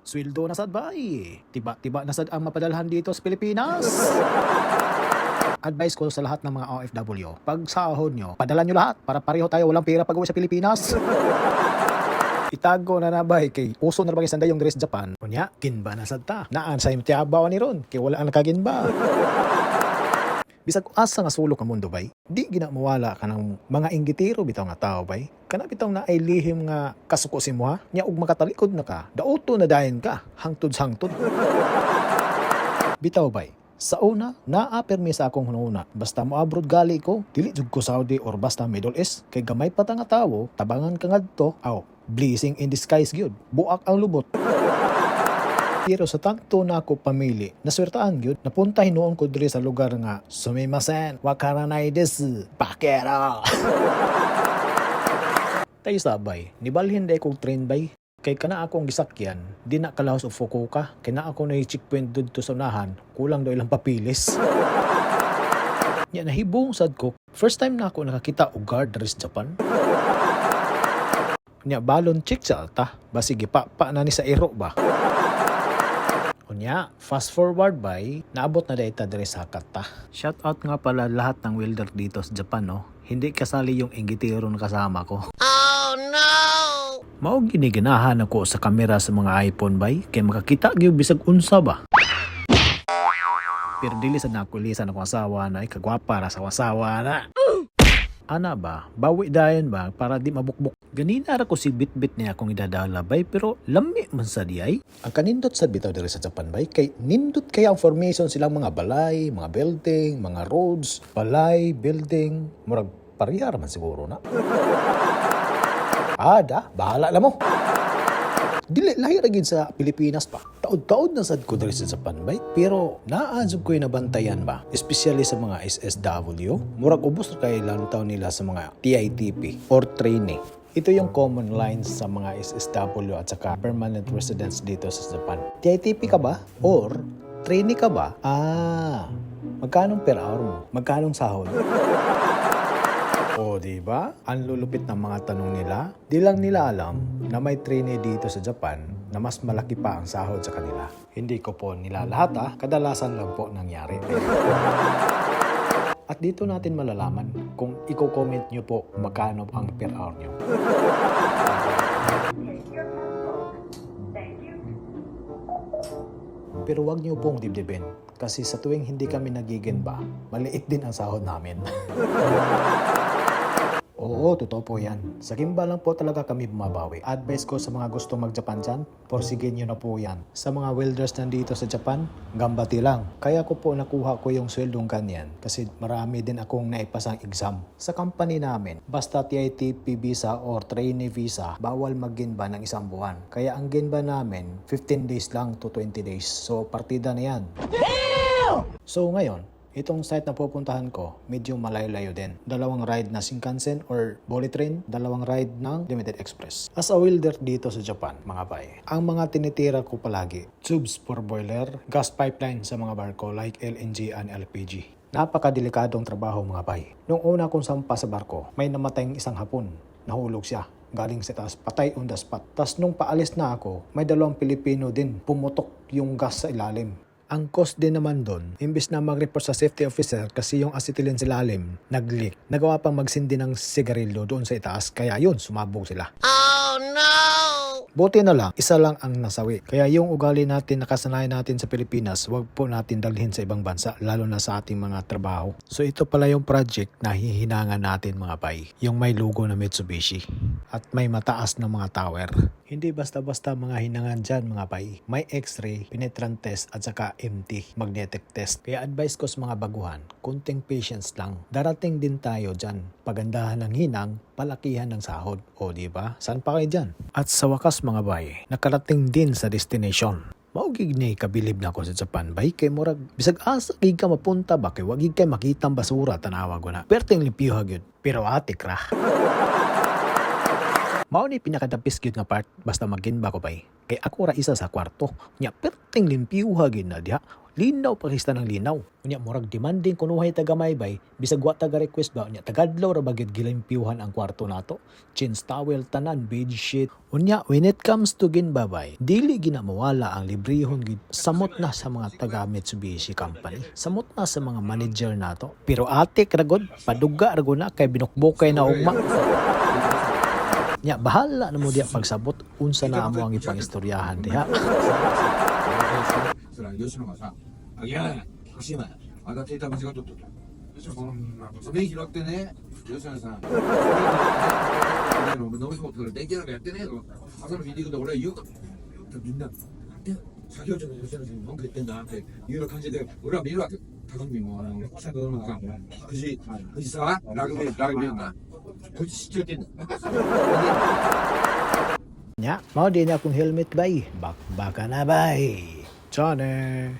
Sweldo na sad bay. Tiba-tiba na sad ang mapadalhan dito sa Pilipinas. Advice ko sa lahat ng mga OFW, pag sahod nyo, padala nyo lahat para pareho tayo walang pera pag uwi sa Pilipinas. Itago na nabay kay uso na bagay sanday yung dress Japan. Kunya, ginba na sad ta. Naan sa imtiabaw ni ron, kay wala ang nakaginba. Bisag asa nga sulok ang mundo bay, di gina mawala ka ng mga inggitiro bitaw nga tao bay. Kana bitaw na ay lihim nga kasuko si mo ha, nya ug makatalikod na ka, dauto na dayon ka, hangtod-hangtod. Bitaw bay, sa una, naa-permi sa akong hununa. Basta mo abroad gali ko, dili jud ko Saudi or basta Middle East, kay gamay pa ta nga tawo, tabangan ka ngadto, blessing in disguise gyud. Buak ang lubot. Pero sa tanto na ako pamili, naswertaan gyud, napunta hinuon ko diri sa lugar nga sumimasen, wakaranay desu, pakera. Tayo sabay, nibalhin day kong train bay. Kay kana akong gisakyan, di na kalahos o Fukuoka. Kay na ako na i-checkpoint dito sa unahan, kulang daw ilang papilis. Nya nahibong sad ko, first time na ako nakakita og guard diri sa Japan. Nya balon check sa alta, basig pa na ni sa ero ba. Kunya, fast forward by, naabot na data diri sa Hakata. Shout out nga pala lahat ng welder dito sa Japan no. Hindi kasali yung inggitiro na kasama ko. Oh no! Mao giniganahan ako sa kamera sa mga iPhone bay, kay makakita gyud bisag unsa ba. Pero dili sa nakulisan ako asawa na, kagwapa ra sa asawa na. Ana ba, bawi dayon ba para di mabukbok. Ganina ra ko si bit-bit niya akong idadala bay, pero lami man sa di ay. Ang kanindot sad bitaw diri sa Japan bay, kay nindot kaya ang formation silang mga balay, mga building, mga roads, balay, building, murag parehar man siguro na. Bahala na mo. Dili lahi ra gid sa Pilipinas pa. Taod-taod na sad ko diri sa Japan bay, pero naadjud ko nabantayan ba, especially sa mga SSW. Murag ubos ra kay lantaw nila sa mga TITP or trainee. Ito yung common lines sa mga SSW at saka permanent residents dito sa Japan. TITP ka ba? Or trainee ka ba? Magkanong per hour mo? Magkanong sahod? O diba? Ang lulupit ng mga tanong nila. Di lang nila alam na may trainee dito sa Japan na mas malaki pa ang sahod sa kanila. Hindi ko po nila lahat kadalasan lang po nangyari. At dito natin malalaman kung i-comment nyo po magkano ang per hour nyo. Pero wag nyo pong dibdibin kasi sa tuwing hindi kami nagiging ba, maliit din ang sahod namin. Oo, totoo po yan. Sa Gimba lang po talaga kami bumabawi. Advice ko sa mga gustong mag-Japan dyan, porsigin nyo na po yan. Sa mga welders nandito sa Japan, gambati lang. Kaya ko po nakuha ko yung sweldong ganyan kasi marami din akong naipasang exam. Sa company namin, basta TITP visa or trainee visa, bawal mag-Ginba ng isang buwan. Kaya ang Ginba namin, 15 days lang to 20 days. So, partida na yan. So, ngayon, itong site na pupuntahan ko, medyo malayo-layo din. 2 ride na Shinkansen or bullet train, 2 ride ng Limited Express. As a welder dito sa Japan, mga bay, ang mga tinitira ko palagi, tubes for boiler, gas pipeline sa mga barko like LNG and LPG. Napakadelikadong trabaho mga bay. Nung una kong sampa sa barko, may namatayang isang hapon. Nahulog siya. Galing sa taas, patay on the spot. Tas nung paalis na ako, may 2 Pilipino din. Pumutok yung gas sa ilalim. Ang cost din naman doon, imbis na mag-report sa safety officer kasi yung acetylene sa ilalim nag-leak, nagawa pang magsindi ng sigarilyo doon sa itaas, kaya yun, sumabog sila. Oh no! Buti na lang, isa lang ang nasawi. Kaya yung ugali natin nakasanayan natin sa Pilipinas, wag po natin dalhin sa ibang bansa, lalo na sa ating mga trabaho. So ito pala yung project na hihinangan natin mga bay, yung may logo na Mitsubishi at may mataas na mga tower. Hindi basta-basta mga hinangan dyan mga bay. May x-ray, penetrant test at saka MT, magnetic test. Kaya advice ko sa mga baguhan, kunting patience lang. Darating din tayo dyan. Pagandahan ng hinang, palakihan ng sahod. O diba? Saan pa kayo dyan? At sa wakas mga bay, nakarating din sa destination. Maugig ni kabilib na ako sa Japan bay, kay murag bisag asa gig ka mapunta ba, kay wagig kay makitang basura tanawa ko na. Perting limpyo hagyod, pero atik ra. Mao ni pinakadapis gyud nga part basta maginba ko bay. Kay ako ra isa sa kwarto. Nya perting limpyuha gyud na diha. Linaw pa kista ng linaw. Unya murag demanding kunuhay taga Maybay bisag wa taga request ba unya tagadlaw ra bagid gilimpyuhan ang kwarto nato. Chins towel tanan bed sheet. Unya when it comes to ginbabay, dili gina mawala ang librehon gid. Samot na sa mga taga Mitsubishi Company. Samot na sa mga manager nato. Pero ate kragod paduga ra na kay binukbukay na ugma. Nya bahala na mo diya pagsabot unsa na amo ang ipangistoryahan diha. それは吉野がさ、あげない、欲しいな、当たっていた間違っとったと。それ拾ってね、吉野さん、飲み込むと電気なんかやってねえぞ。朝のミーティングで俺は言うか。みんな、で、作業長の吉野さんに文句言ってんだっていうような感じで、俺は見るわけ。高見も、北野のさ、藤沢、ラグビーな。こいつ知っちゃってんだ。Nya, mao din akong helmet bay. Bakbaka na bay. Johnny.